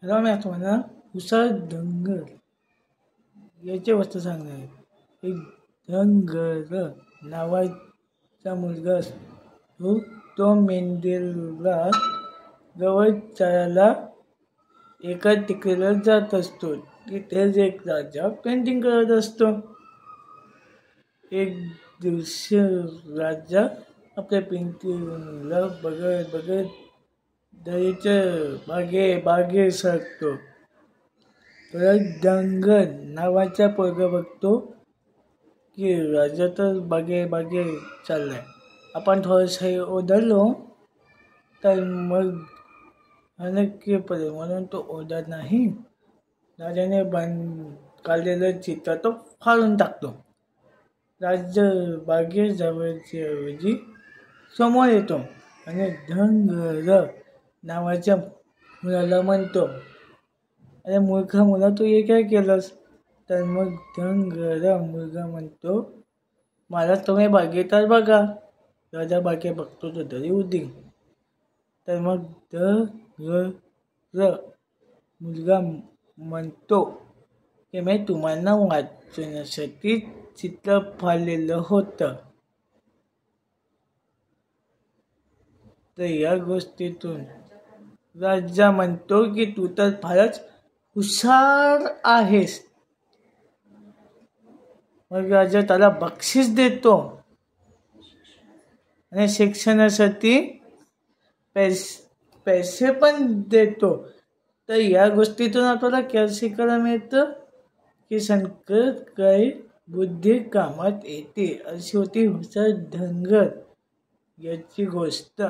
रम्यात म्हणा हुशार धनगर याचे वस्तू सांगणार आहे. एक धनगर नावाचा मुलगा असतो. तो मेंढीला गवत चारायला एका टेकडीवर जात असतो. तिथेच एक राजा पेंटिंग करत असतो. एक दिवशी राजा आपल्या पेंटिंगला बघत बघत दरीच्या बागे सरकतो. परत डंगर नावाचा पोरगा बघतो की राजा तर बागे चाललाय. आपण थोडंसं ओढलो तर मग अनक्की पडेल म्हणून तो ओढत नाही. राजाने काढलेलं चित्र तो फाडून टाकतो. राजा बागेजवळच्या ऐवजी समोर येतो आणि धनगर नावाच्या मुलाला म्हणतो, अरे मूर्खा मुला तू हे काय केलंस? तर मग धनगर मुलगा म्हणतो, मला तुम्ही बागेतच बघा. राजा बागे बघतो तो तरी उदी. तर मग धनगर मुलगा म्हणतो की मी तुम्हाला वाचण्यासाठी चित्र फाडलेलं होतं. तर या गोष्टीतून राजा म्हणतो की तू तर फारच हुशार आहेस. मग राजा त्याला बक्षीस देतो आणि शिक्षणासाठी पैसे पण देतो. तर या गोष्टीतून आपल्याला काय शिकायला मिळतं की संकट काही बुद्धी कामात येते. अशी होती हुशार धनगर याची गोष्ट.